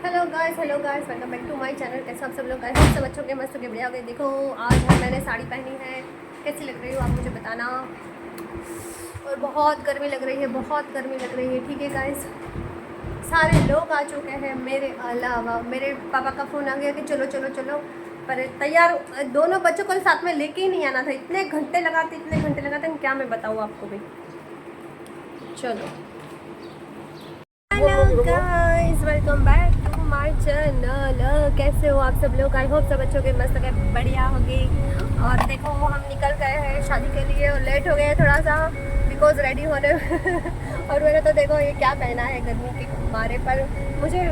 Hello guys welcome back to my channel. कैसे आप सब लोग गाइस सब अच्छे होंगे, मस्त होंगे, बढ़िया हो गए। देखो आज मैंने साड़ी पहनी है, कैसी लग रही हो आप मुझे बताना। और बहुत गर्मी लग रही है, बहुत गर्मी लग रही है। ठीक है गाइस, सारे लोग आ चुके हैं मेरे अलावा। मेरे पापा का फ़ोन आ गया कि चलो चलो चलो, पर तैयार दोनों बच्चों को साथ में लेके ही नहीं आना था। इतने घंटे लगाते क्या मैं बताऊँ आपको भी। चलो hello guys, welcome back to my channel. कैसे हो आप सब लोग? आई होप सब अच्छे हो गए, मस्त हो गए, बढ़िया हो गई। और देखो हम निकल गए हैं शादी के लिए और लेट हो गए थोड़ा सा बिकॉज रेडी होने और मैंने तो देखो ये क्या पहना है गर्मी के मारे, पर मुझे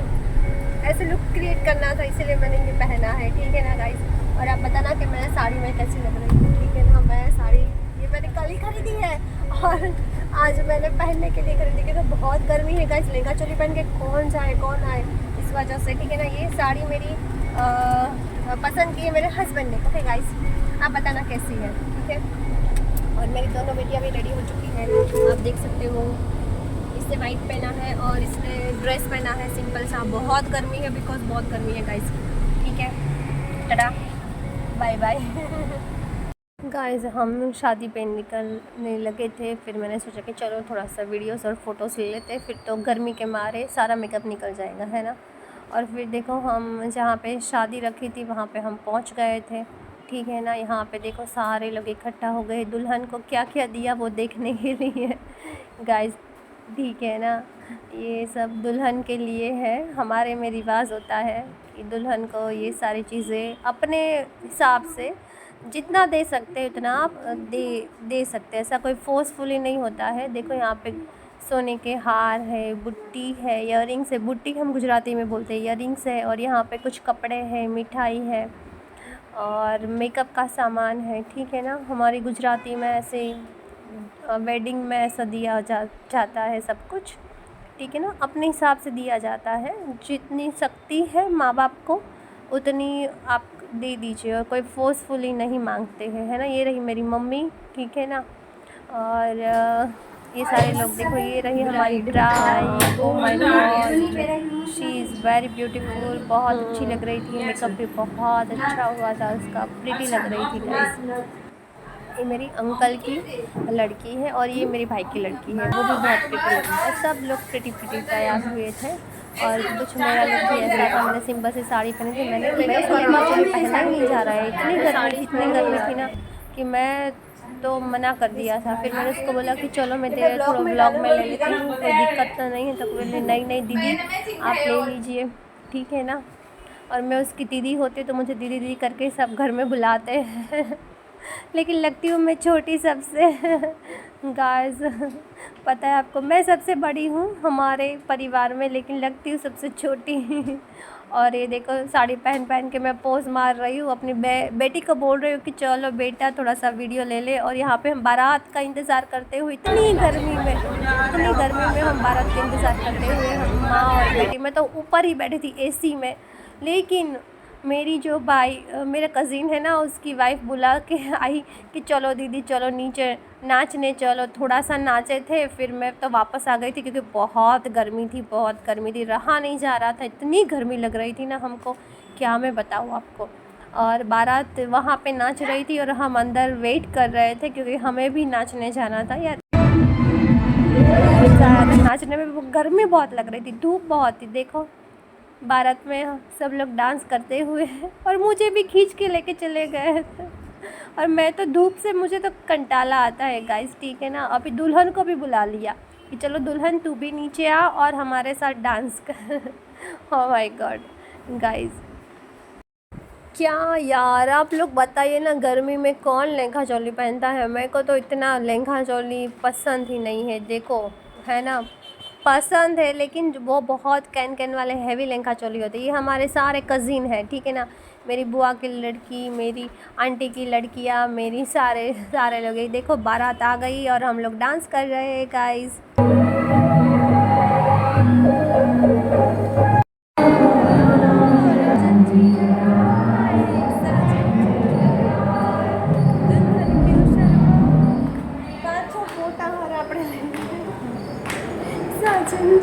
ऐसे लुक क्रिएट करना था इसीलिए मैंने ये पहना है। ठीक है ना गाइस, और आप बताना कि मैं साड़ी में कैसी लग रही हूँ। ठीक है ना, मैं साड़ी ये मैंने कल ही खरीदी है और आज मैंने पहनने के लिए खरीदी क्योंकि तो बहुत गर्मी है गाइस। लहंगा चोली पहन के कौन जाए कौन आए, इस वजह से। ठीक है ना, ये साड़ी मेरी पसंद की है मेरे हस्बैंड ने। ओके गाइस, आप बताना कैसी है। ठीक है, और मेरी दोनों बेटियां भी रेडी हो चुकी हैं, आप देख सकते हो। इसने वाइट पहना है और इसने ड्रेस पहना है सिंपल सा। बहुत गर्मी है बिकॉज बहुत गर्मी है गाइस। ठीक है, टाटा बाय बाय। गाइस हम शादी पे निकलने लगे थे, फिर मैंने सोचा कि चलो थोड़ा सा वीडियोस और फ़ोटोज़ ले लेते, फिर तो गर्मी के मारे सारा मेकअप निकल जाएगा, है ना। और फिर देखो हम जहाँ पे शादी रखी थी वहाँ पे हम पहुँच गए थे। ठीक है ना, यहाँ पे देखो सारे लोग इकट्ठा हो गए दुल्हन को क्या क्या दिया वो देखने के लिए गाइस। ठीक है ना, ये सब दुल्हन के लिए है। हमारे में रिवाज होता है कि दुल्हन को ये सारी चीज़ें अपने हिसाब से जितना दे सकते हैं उतना आप दे सकते हैं, ऐसा कोई फोर्सफुली नहीं होता है। देखो यहाँ पे सोने के हार है, बुट्टी है, इयररिंग्स है। बुट्टी हम गुजराती में बोलते हैं, इयररिंग्स है। और यहाँ पे कुछ कपड़े हैं, मिठाई है और मेकअप का सामान है। ठीक है ना, हमारी गुजराती में ऐसे वेडिंग में ऐसा दिया जाता है सब कुछ। ठीक है ना, अपने हिसाब से दिया जाता है। जितनी शक्ति है माँ बाप को उतनी आप दे दीजिए और कोई फोर्सफुली नहीं मांगते हैं, है ना। ये रही मेरी मम्मी। ठीक है ना, और ये सारे लोग देखो, ये रही हमारी bride. Oh my God, she is very beautiful. बहुत अच्छी लग रही थी, मेकअप भी बहुत अच्छा हुआ था उसका, प्रिटी लग रही थी गाइस। ये मेरी अंकल की लड़की है और ये मेरे भाई की लड़की है, वो भी बहुत प्रिटी लग रही है। सब लोग प्रिटी तैयार हुए थे और कुछ मेरा लुक भी ऐसा था। मैंने सिंपल से साड़ी पहनी थी। मैं तो पहना ही नहीं जा रहा है, इतनी गर्मी थी ना कि मैं तो मना कर दिया था। फिर मैंने उसको बोला कि चलो मैं तेरे थोड़ा ब्लॉग में ले लेती हूँ, कोई दिक्कत तो नहीं है। तो बोले नहीं दीदी आप ले लीजिए। ठीक है ना, और मैं उसकी दीदी होती तो मुझे दीदी दीदी करके सब घर में बुलाते हैं लेकिन लगती हूँ मैं छोटी सबसे गाइस। पता है आपको, मैं सबसे बड़ी हूँ हमारे परिवार में, लेकिन लगती हूँ सबसे छोटी और ये देखो साड़ी पहन के मैं पोज मार रही हूँ। अपनी बेटी को बोल रही हूँ कि चलो बेटा थोड़ा सा वीडियो ले ले। और यहाँ पे हम बारात का इंतज़ार करते हुए इतनी गर्मी में हम बारात का इंतज़ार करते हुए, हम माँ और बेटी। मैं तो ऊपर ही बैठी थी एसी में, लेकिन मेरी जो मेरा कज़िन है ना, उसकी वाइफ बुला के आई कि चलो दीदी चलो नीचे नाचने चलो। थोड़ा सा नाचे थे, फिर मैं तो वापस आ गई थी क्योंकि बहुत गर्मी थी, रहा नहीं जा रहा था। इतनी गर्मी लग रही थी ना हमको, क्या मैं बताऊँ आपको। और बारात वहाँ पे नाच रही थी और हम अंदर वेट कर रहे थे क्योंकि हमें भी नाचने जाना था यार। नाचने में गर्मी बहुत लग रही थी, धूप बहुत थी। देखो बारात में सब लोग डांस करते हुए और मुझे भी खींच के लेके चले गए थे। और मैं तो धूप से मुझे तो कंटाला आता है गाइस। ठीक है ना, अभी दुल्हन को भी बुला लिया कि चलो दुल्हन तू भी नीचे आ और हमारे साथ डांस कर ओह माय गॉड गाइस, क्या यार आप लोग बताइए ना, गर्मी में कौन लहंगा चोली पहनता है। मेरे को तो इतना लहंगा चोली पसंद ही नहीं है। देखो है ना, पसंद है लेकिन वो बहुत कैन वाले हैवी लहंगा चोली होते हैं। ये हमारे सारे कज़िन हैं। ठीक है ना, मेरी बुआ की लड़की, मेरी आंटी की लड़कियां, मेरी सारे लोग। ये देखो बारात आ गई और हम लोग डांस कर रहे हैं गाइस।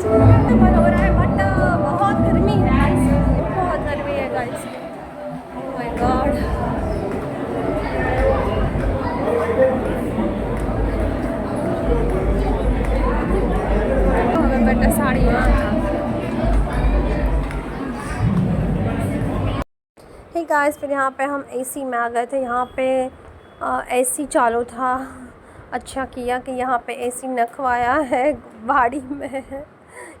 हो रहा है बट बहुत गर्मी है guys. Guys. Oh my God, हमें बेटा साड़ी हे गाइस। फिर यहाँ पे हम एसी में आ गए थे। यहाँ पे एसी चालू था। अच्छा किया कि यहाँ पे एसी नखवाया है गाड़ी में,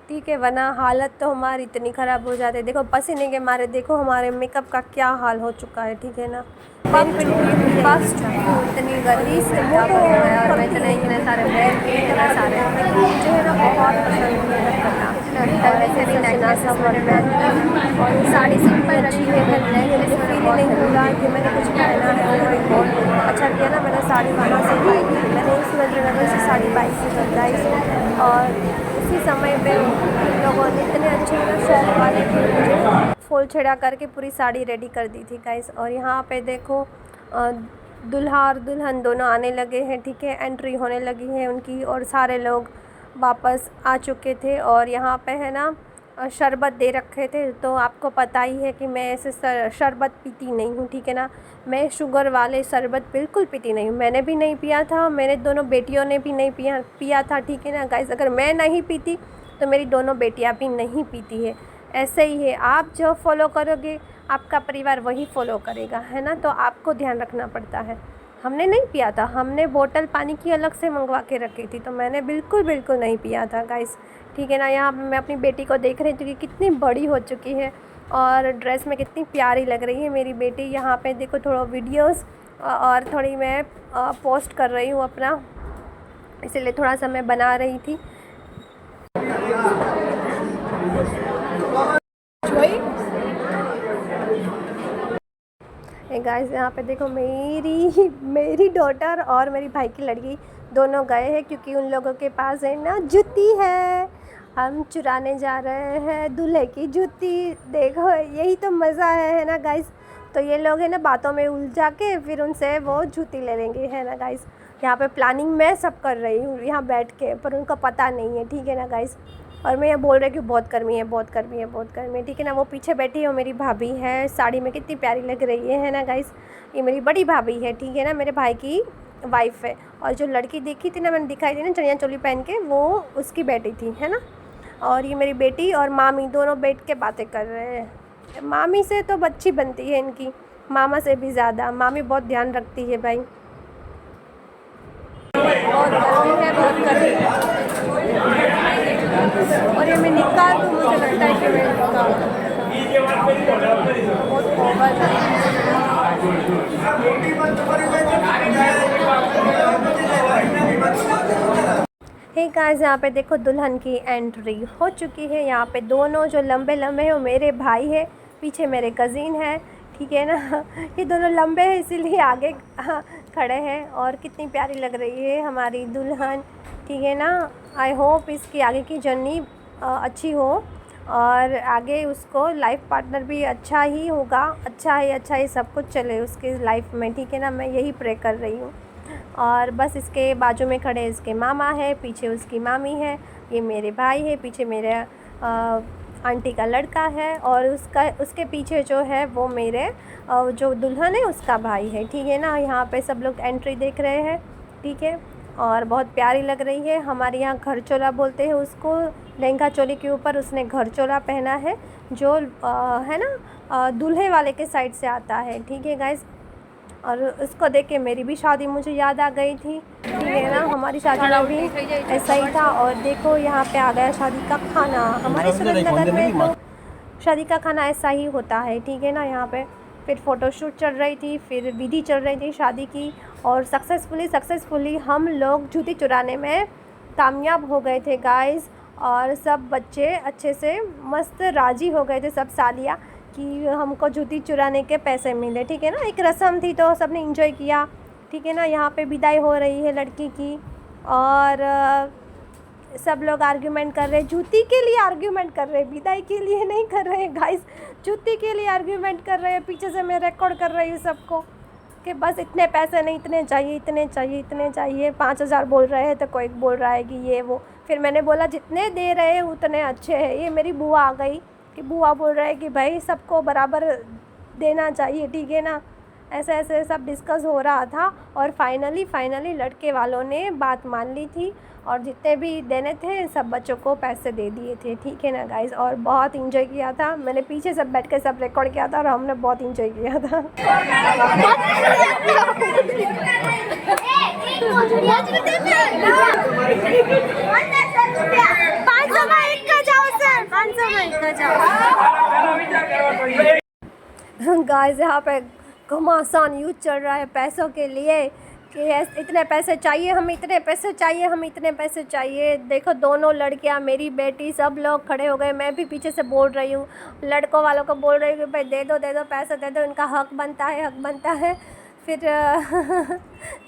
ठीक है, वरना हालत तो हमारी इतनी ख़राब हो जाती है। देखो पसीने के मारे देखो हमारे मेकअप का क्या हाल हो चुका है, ठीक है ना। फर्स्ट इतनी गर्मी से क्या करूँ मैं, और मैं इतने सारे बैग के इतना सारे मुझे है ना बहुत पसंद है मेकअप करना। और वैसे भी नेकलेस में और साड़ी सिंपल रखी है, मुझे फील नहीं होगा कि मैंने कुछ पहना है। और बहुत अच्छा किया ना, मैंने साड़ी वहाँ से ली, मैंने इस सुरेंद्रनगर से साड़ी बाई थी गाइस। और उसी समय पे लोगों ने इतने अच्छे शौक वाले थे, मुझे फूल छेड़ा करके पूरी साड़ी रेडी कर दी थी गाइस। और यहाँ पे देखो दूल्हा और दुल्हन दोनों आने लगे हैं, ठीक है, एंट्री होने लगी है उनकी। और सारे लोग वापस आ चुके थे। और यहाँ पे है ना शरबत दे रखे थे। तो आपको पता ही है कि मैं ऐसे शरबत पीती नहीं हूँ, ठीक है ना। मैं शुगर वाले शरबत बिल्कुल पीती नहीं हूँ। मैंने भी नहीं पिया था, मेरे दोनों बेटियों ने भी नहीं पिया था, ठीक है ना गाइस। अगर मैं नहीं पीती तो मेरी दोनों बेटियाँ भी नहीं पीती है। ऐसे ही है, आप जो फॉलो करोगे आपका परिवार वही फॉलो करेगा, है ना। तो आपको ध्यान रखना पड़ता है। हमने नहीं पिया था, हमने बोतल पानी की अलग से मंगवा के रखी थी, तो मैंने बिल्कुल नहीं पिया था गाइस, ठीक है ना। यहाँ मैं अपनी बेटी को देख रही थी कि कितनी बड़ी हो चुकी है और ड्रेस में कितनी प्यारी लग रही है मेरी बेटी। यहाँ पे देखो थोड़ा वीडियोस और थोड़ी मैं पोस्ट कर रही हूँ अपना, इसलिए थोड़ा सा मैं बना रही थी। गाइस यहाँ पे देखो मेरी डॉटर और मेरी भाई की लड़की दोनों गए हैं, क्योंकि उन लोगों के पास है ना जूती है। हम चुराने जा रहे हैं दूल्हे की जूती। देखो यही तो मज़ा है ना गाइस। तो ये लोग है ना बातों में उलझा के फिर उनसे वो जूती ले लेंगे, है ना गाइस। यहाँ पे प्लानिंग मैं सब कर रही हूँ यहाँ बैठ के, पर उनको पता नहीं है, ठीक है ना गाइस। और मैं ये बोल रही हूँ कि बहुत गर्मी है, बहुत गर्मी है, बहुत गर्मी है, ठीक है ना। वो पीछे बैठी है मेरी भाभी है, साड़ी में कितनी प्यारी लग रही है ना गाइस। ये मेरी बड़ी भाभी है, ठीक है ना, मेरे भाई की वाइफ है। और जो लड़की देखी थी ना, मैंने दिखाई थी ना चनिया चोली पहन के, वो उसकी बेटी थी, है ना। और ये मेरी बेटी और मामी दोनों बैठ के बातें कर रहे हैं। मामी से तो बच्ची बनती है इनकी, मामा से भी ज़्यादा। मामी बहुत ध्यान रखती है भाई। बहुत गर्मी है, बहुत गर्मी है। और ये मैं निकाल दूँ, मुझे लगता है कि मैं निकाल बहुत ओवर हे गाइस। यहाँ पे देखो दुल्हन की एंट्री हो चुकी है। यहाँ पे दोनों जो लंबे हैं वो मेरे भाई है, पीछे मेरे कज़िन है, ठीक है ना। ये दोनों लंबे हैं इसीलिए आगे खड़े हैं। और कितनी प्यारी लग रही है हमारी दुल्हन, ठीक है ना। आई होप इसकी आगे की जर्नी अच्छी हो और आगे उसको लाइफ पार्टनर भी अच्छा ही होगा, अच्छा ही सब कुछ चले उसके लाइफ में, ठीक है ना। मैं यही प्रे कर रही हूँ। और बस इसके बाजू में खड़े इसके मामा है, पीछे उसकी मामी है, ये मेरे भाई है, पीछे मेरे आंटी का लड़का है, और उसके पीछे जो है वो मेरे जो दुल्हन है उसका भाई है, ठीक है ना। यहाँ पे सब लोग एंट्री देख रहे हैं, ठीक है। और बहुत प्यारी लग रही है। हमारे यहाँ घर चोला बोलते हैं उसको। लहंगा चोली के ऊपर उसने घर चोला पहना है, जो है ना दूल्हे वाले के साइड से आता है, ठीक है गाइस। और उसको देख के मेरी भी शादी मुझे याद आ गई थी, ठीक है ना। हमारी शादी में भी ऐसा ही था। और देखो यहाँ पे आ गया शादी का खाना। हमारे सुरेंद्रनगर में तो शादी का खाना ऐसा ही होता है, ठीक है ना। यहाँ पे फिर फ़ोटोशूट चल रही थी, फिर विधि चल रही थी शादी की। और सक्सेसफुली हम लोग जूती चुराने में कामयाब हो गए थे गाइस। और सब बच्चे अच्छे से मस्त राज़ी हो गए थे, सब सालियाँ, कि हमको जूती चुराने के पैसे मिले, ठीक है ना। एक रस्म थी तो सब ने इंजॉय किया, ठीक है ना। यहाँ पे विदाई हो रही है लड़की की, और सब लोग आर्ग्यूमेंट कर रहे हैं, जूती के लिए आर्ग्यूमेंट कर रहे हैं, विदाई के लिए नहीं कर रहे हैं गाइस, जूती के लिए आर्ग्यूमेंट कर रहे हैं। पीछे से मैं रिकॉर्ड कर रही हूँ सबको कि बस इतने पैसे नहीं, इतने चाहिए। 5,000 बोल रहे हैं तो कोई बोल रहा है कि ये वो। फिर मैंने बोला जितने दे रहे हैं उतने अच्छे हैं। ये मेरी बुआ आ गई, कि बुआ बोल रहा है कि भाई सबको बराबर देना चाहिए, ठीक है ना। ऐसे ऐसे सब डिस्कस हो रहा था और फाइनली लड़के वालों ने बात मान ली थी और जितने भी देने थे सब बच्चों को पैसे दे दिए थे, ठीक है ना गाइस। और बहुत इंजॉय किया था, मैंने पीछे सब बैठ के सब रिकॉर्ड किया था और हमने बहुत इंजॉय किया था। 500 में एक का जाओ सर, 500 में एक का जाओ। गाइस यहाँ पे घमासान यूज चल रहा है पैसों के लिए कि इतने पैसे चाहिए, हम इतने पैसे चाहिए, हम इतने पैसे चाहिए। देखो दोनों लड़कियाँ, मेरी बेटी, सब लोग खड़े हो गए। मैं भी पीछे से बोल रही हूँ, लड़कों वालों को बोल रही हूँ कि भाई दे दो पैसा दे दो, इनका हक बनता है। फिर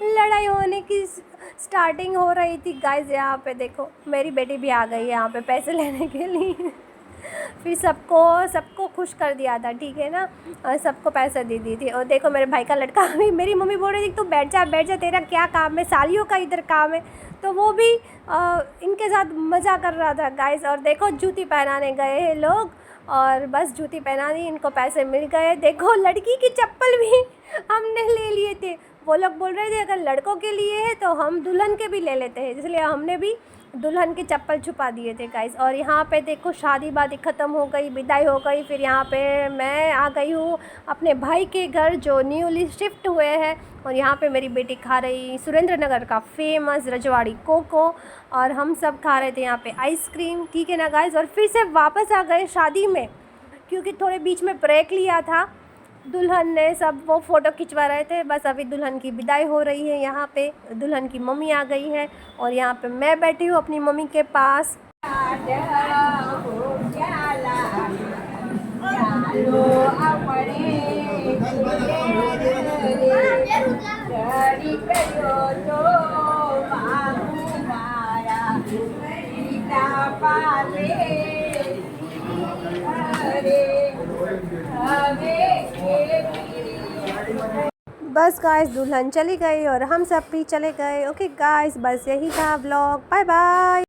लड़ाई होने की स्टार्टिंग हो रही थी गाइस। यहाँ पे देखो मेरी बेटी भी आ गई है यहाँ पे पैसे लेने के लिए। फिर सबको खुश कर दिया था, ठीक है ना, और सबको पैसे दे दी थी। और देखो मेरे भाई का लड़का भी, मेरी मम्मी बोल रही थी तू बैठ जा तेरा क्या काम है, सालियों का इधर काम है। तो वो भी इनके साथ मज़ा कर रहा था गाइस। और देखो जूती पहनाने गए हैं लोग और बस जूती पहना दी, इनको पैसे मिल गए। देखो लड़की की चप्पल भी हमने ले लिए थे। वो लोग बोल रहे थे अगर लड़कों के लिए है तो हम दुल्हन के भी ले लेते हैं, इसलिए हमने भी दुल्हन के चप्पल छुपा दिए थे गाइस। और यहाँ पे देखो शादी वादी ख़त्म हो गई, विदाई हो गई। फिर यहाँ पे मैं आ गई हूँ अपने भाई के घर जो न्यूली शिफ्ट हुए हैं। और यहाँ पे मेरी बेटी खा रही सुरेंद्र नगर का फेमस रजवाड़ी कोको और हम सब खा रहे थे यहाँ पे आइसक्रीम, ठीक है ना गाइस। और फिर से वापस आ गए शादी में क्योंकि थोड़े बीच में ब्रेक लिया था। दुल्हन ने सब वो फ़ोटो खिंचवा रहे थे। बस अभी दुल्हन की विदाई हो रही है, यहाँ पे दुल्हन की मम्मी आ गई है और यहाँ पे मैं बैठी हूँ अपनी मम्मी के पास। बस गाइस दुल्हन चली गई और हम सब भी चले गए। ओके गाइस, बस यही था व्लॉग। Bye bye.